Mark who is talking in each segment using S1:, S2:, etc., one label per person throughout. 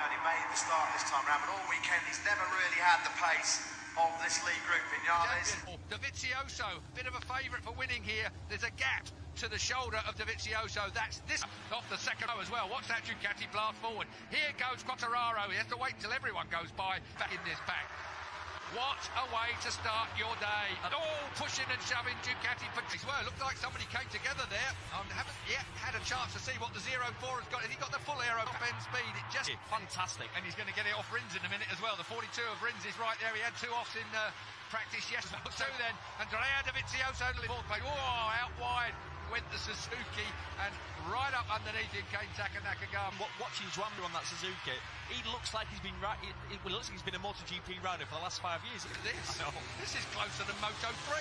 S1: know, he made the start this time round, but all weekend he's never really had the pace of this league group. Vinales.
S2: Dovizioso, bit of a favourite for winning here. There's a gap to the shoulder of Dovizioso. That's this off the second row as well. Watch that Ducati blast forward. Here goes Quartararo. He has to wait until everyone goes by back in this pack. What a way to start your day. And all pushing and shoving Ducati. Well, it looked like somebody came together there. I haven't yet had a chance to see what the 04 has got. Has he got the full aero end speed? It just
S3: fantastic.
S2: And he's going to get it off Rins in a minute as well. The 42 of Rins is right there. He had 2 offs in practice yesterday. So then, Andrea Dovizioso in the fourth place. Oh, out wide went the Suzuki, and right up underneath him came Taka Nakagami.
S3: Watching Juan on that Suzuki, he looks like he's been it looks like he's been a MotoGP rider for the last 5 years.
S2: Look at this. This is closer than Moto3.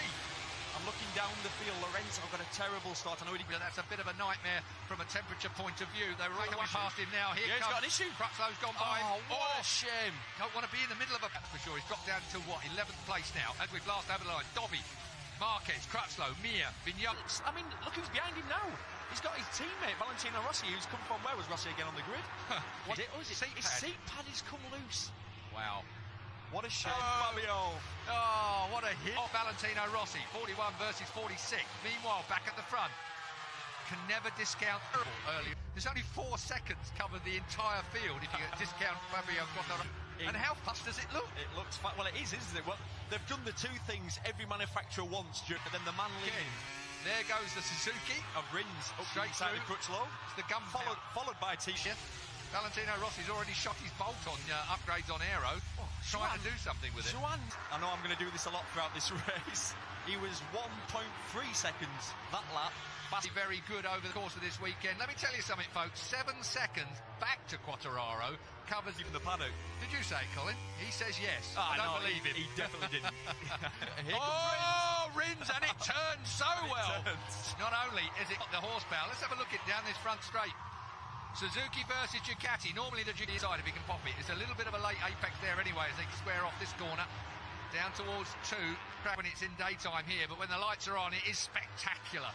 S3: I'm looking down the field. Lorenzo got a terrible start. I know
S2: that's a bit of a nightmare from a temperature point of view. They were right away past him now. Here
S3: he's
S2: comes.
S3: Got an issue.
S2: Crutchlow's gone by.
S3: Oh, what a shame.
S2: Don't want to be in the middle of a for sure. He's dropped down to what, 11th place now as we blast over the line. Dobby, Marquez, Crutchlow, Mir, Vinales.
S3: I mean, look who's behind him now. He's got his teammate Valentino Rossi, who's come from where was Rossi again on the grid?
S2: What is it? Oh, is it
S3: his seat pad has come loose.
S2: Wow.
S3: What a shame, Fabio.
S2: Oh, what a hit. Valentino Rossi, 41 versus 46. Meanwhile, back at the front. Can never discount early. There's only 4 seconds cover the entire field if you discount Fabio Quartararo. And how fast does it look?
S3: It looks fast. Well, it is, isn't it? Well, they've done the 2 things every manufacturer wants, but then the man leading.
S2: There goes the Suzuki
S3: of Rins up
S2: straight
S3: inside
S2: through.
S3: The Crutchlow.
S2: It's the gun
S3: followed by T-shirt.
S2: Valentino Rossi's already shot his bolt on upgrades on aero, trying to do something with it.
S3: I know I'm going to do this a lot throughout this race. He was 1.3 seconds that lap.
S2: Very good over the course of this weekend. Let me tell you something, folks. 7 seconds back to Quartararo covers
S3: even the paddock.
S2: Did you say it, Colin? He says yes.
S3: I
S2: don't believe him.
S3: He definitely didn't.
S2: Rins, and it turns so well. Not only is it the horsepower. Let's have a look at down this front straight. Suzuki versus Ducati. Normally the Ducati side, if he can pop it. It's a little bit of a late apex there anyway as they square off this corner. Down towards 2 when it's in daytime here, but when the lights are on, it is spectacular.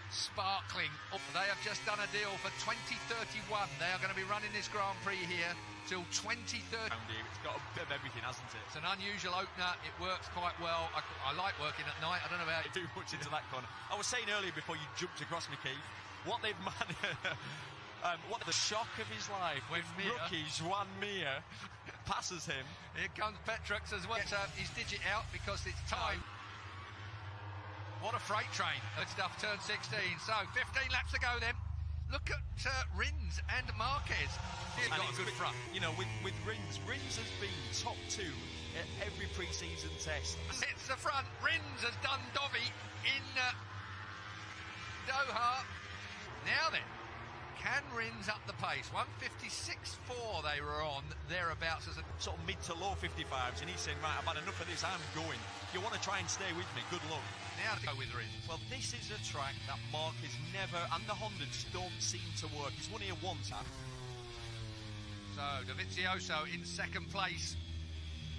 S2: Sparkling. They have just done a deal for 2031. They are going to be running this Grand Prix here till 2030.
S3: It's got a bit of everything, hasn't it?
S2: It's an unusual opener. It works quite well. I like working at night. I don't know about you.
S3: Too much into that corner. I was saying earlier before you jumped across me, Keith, what they've managed, what the shock of his life when rookie Juan Mir passes him.
S2: Here comes Petrux as well. His digit out because it's time. What a freight train. That stuff turn 16. So 15 laps to go then. Look at Rins and Marquez. He's got a good front.
S3: You know, with Rins has been top 2 at every pre-season test.
S2: It's the front. Rins has done Dovi in Doha. Now then, can Rins up the pace? 156.4 they were on, thereabouts as a
S3: sort of mid to low 55s, and he's saying, right, I've had enough of this, I'm going. If you want to try and stay with me, good luck.
S2: Now to go with Rins.
S3: Well, this is a track that Marquez never, and the Honda just don't seem to work. He's won here once.
S2: So, Dovizioso in second place.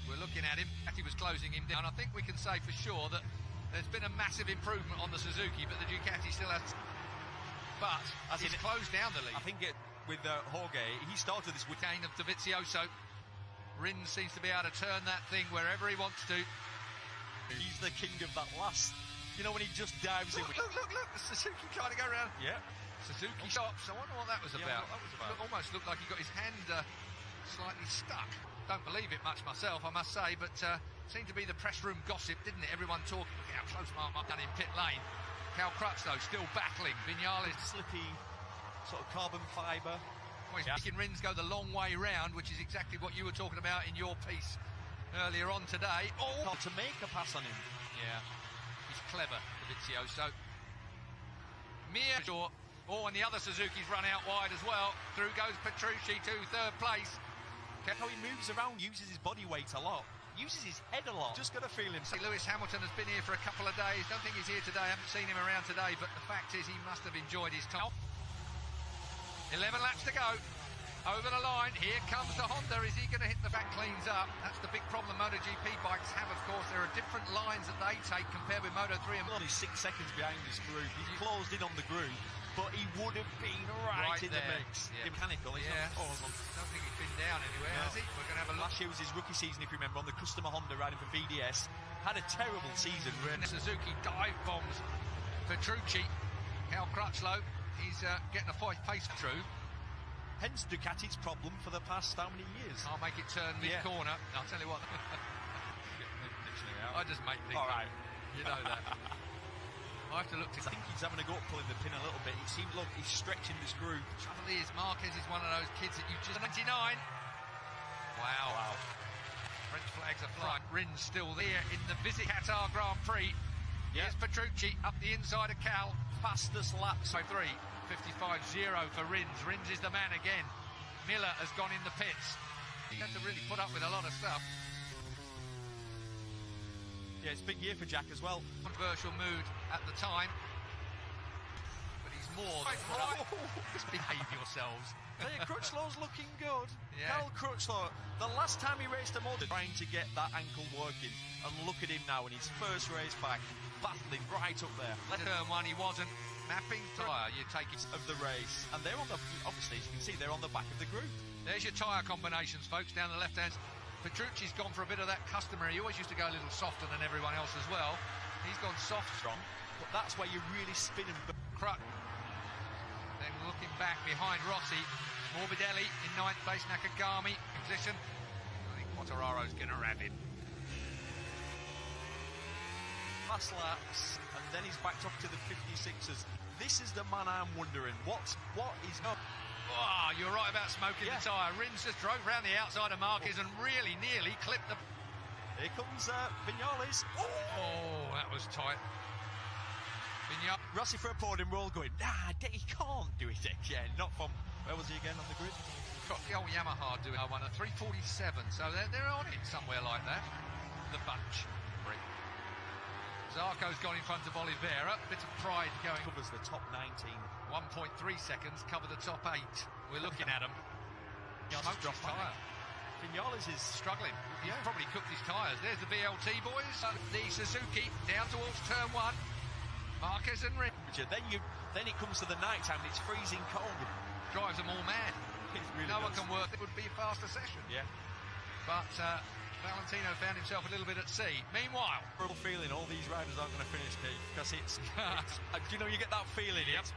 S2: We're looking at him. He was closing him down. I think we can say for sure that there's been a massive improvement on the Suzuki, but the Ducati still has... But as he's closed down the lead.
S3: I think with Jorge, he started this with
S2: gain of Dovizioso. Rins seems to be able to turn that thing wherever he wants to.
S3: He's the king of that last. You know when he just dives in.
S2: Look! The Suzuki trying to go around.
S3: Yeah.
S2: Suzuki shops. I wonder what that was about.
S3: What that was about.
S2: Almost looked like he got his hand slightly stuck. Don't believe it much myself, I must say, but seemed to be the press room gossip, didn't it? Everyone talking. Look how close Mark done in pit lane. Cal Crutchlow still battling. Vinales
S3: slippy, sort of carbon fibre.
S2: Well, he's making Rins go the long way round, which is exactly what you were talking about in your piece earlier on today.
S3: Not to make a pass on him.
S2: Yeah, he's clever, Dovizioso. Mir. And the other Suzuki's run out wide as well. Through goes Petrucci to 3rd place.
S3: How he moves around, uses his body weight a lot. Uses his head a lot. Just got a feeling.
S2: See, Lewis Hamilton has been here for a couple of days. Don't think he's here today. I haven't seen him around today, but the fact is he must have enjoyed his time. 11 laps to go. Over the line. Here comes the Honda. Is he going to hit the back cleans up? That's the big problem MotoGP bikes have, of course. There are different lines that they take compared with Moto3 and
S3: only 6 seconds behind this group. He's closed in on the group, but he would have been right in
S2: there.
S3: the mix. Yeah. Mechanical. He's not
S2: I don't think down anywhere, has he? We're going to have a look.
S3: Last year was his rookie season, if you remember, on the customer Honda riding for VDS. Had a terrible season.
S2: Suzuki dive bombs Petrucci. Cal Crutchlow, he's getting a face through.
S3: Hence Ducati's problem for the past how many years?
S2: I'll make it turn mid-corner. I'll tell you what. I just make things.
S3: All right.
S2: You know that. I have to look to.
S3: I think he's having a go at pulling the pin a little bit. It seems, look, he's stretching this groove.
S2: Trouble is, Marquez is one of those kids that you just. 99. Wow. French flags are flying. Rins still there in the Visit Qatar Grand Prix. Here's Petrucci up the inside of Cal.
S3: Fastest laps.
S2: 3. 55-0 for Rins. Rins is the man again. Miller has gone in the pits. He had to really put up with a lot of stuff.
S3: Yeah, it's a big year for Jack as well.
S2: Controversial mood at the time. But he's more than Just behave yourselves.
S3: Hey, Crutchlow's looking good.
S2: Yeah.
S3: Cal Crutchlow, the last time he raced a motor, trying to get that ankle working. And look at him now in his first race back, battling right up there.
S2: Turn 1, he wasn't. Mapping tyre, you take it.
S3: Of the race. And they're on the, obviously, as you can see, they're on the back of the group.
S2: There's your tyre combinations, folks, down the left-hand. Petrucci's gone for a bit of that customary. He always used to go a little softer than everyone else as well. He's gone soft.
S3: Strong. But that's where you really spin him.
S2: Crut. Then looking back behind Rossi. Morbidelli in 9th place. Nakagami in position. I think Quartararo's going to wrap him.
S3: Last laps, and then he's backed up to the 56ers. This is the man I'm wondering. What is up?
S2: Oh, you're right about smoking the tyre. Rins just drove round the outside of Marquez and really nearly clipped the...
S3: Here comes Viñales.
S2: Oh, that was tight.
S3: Rossi for a podium, we're all going, nah, he can't do it again. Not from... Where was he again on the grid?
S2: Got the old Yamaha doing one at 3:47, so they're on it somewhere like that. The bunch. Zarco's gone in front of Oliveira. Bit of pride going.
S3: Covers the top 19.
S2: 1.3 seconds, cover the top 8. We're looking at him. Smoked his tyre.
S3: Viñales is
S2: struggling. He's probably cooked his tyres. There's the VLT boys. The Suzuki down towards turn 1. Marquez and Rins.
S3: Then it comes to the night time. It's freezing cold.
S2: Drives them all mad.
S3: Really
S2: no one can work. It would be a faster session.
S3: Yeah.
S2: But Valentino found himself a little bit at sea. Meanwhile,
S3: real feeling all these riders aren't going to finish, Keith, because it's you know, you get that feeling.
S2: Yep.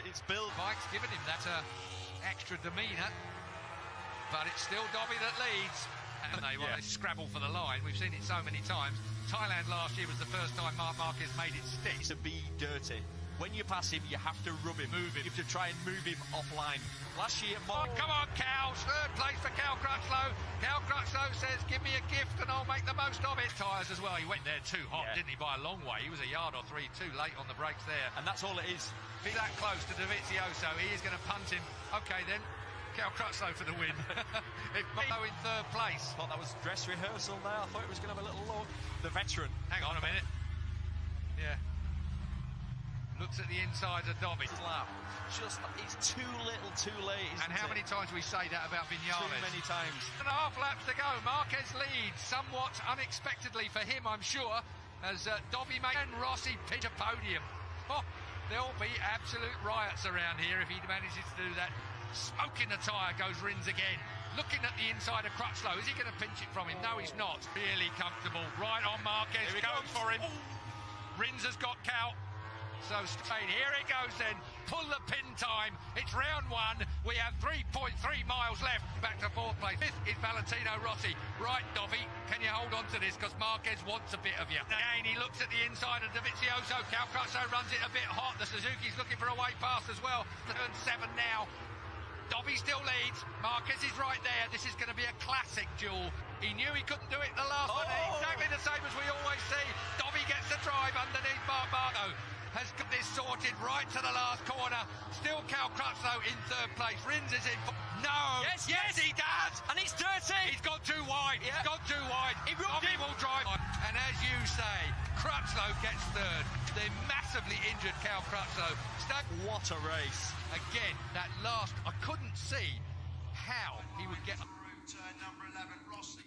S3: It's Bill.
S2: Mike's given him that extra demeanour, but it's still Dobby that leads. And they scrabble for the line. We've seen it so many times. Thailand last year was the first time Marc Marquez made it stick.
S3: To be dirty. When you pass him, you have to rub him. Move him. You have to try and move him offline. Last year,
S2: come on, Cal. 3rd place for Cal Crutchlow. Cal Crutchlow says, give me a gift and I'll make the most of it. Tyres as well. He went there too hot, didn't he, by a long way. He was a yard or 3 too late on the brakes there.
S3: And that's all it is.
S2: Be that close to Dovizioso. He is going to punt him. OK, then. Cal Crutchlow for the win. If Mo in 3rd place.
S3: Thought that was dress rehearsal there. I thought it was going to have a little low. The veteran.
S2: Hang on a minute. Yeah. Looks at the inside of Dobby.
S3: Lap. Just, it's too little, too late.
S2: And how many times we say that about Viñales?
S3: Too many times.
S2: 1.5 laps to go. Marquez leads, somewhat unexpectedly for him, I'm sure, as Dobby and Rossi pinch a podium. Oh, there'll be absolute riots around here if he manages to do that. Smoking the tyre goes Rins again. Looking at the inside of Crutchlow. Is he going to pinch it from him? No, he's not. Really comfortable. Right on Marquez. Goes for him. Rins has got Cal. So straight, here it goes then, pull the pin time, it's round 1, we have 3.3 miles left, back to 4th place. 5th is Valentino Rossi. Right, Dobby, can you hold on to this, because Marquez wants a bit of you. Again, he looks at the inside of Dovizioso, Cal Crutchlow runs it a bit hot, the Suzuki's looking for a way past as well, turn 7 now. Dobby still leads, Marquez is right there, this is going to be a classic duel. He knew he couldn't do it the last one, exactly the same as we always see. Dobby gets the drive underneath Marco. Has got this sorted right to the last corner. Still Cal Crutchlow in 3rd place. Rins is in. No. Yes, he does.
S3: And it's dirty.
S2: He's gone too wide. Yeah. He's gone too wide. Dobby will drive. And as you say, Crutchlow gets 3rd. The massively injured Cal Crutchlow.
S3: What a race.
S2: Again, that last, I couldn't see how he would get.
S1: Turn number 11, Rossi.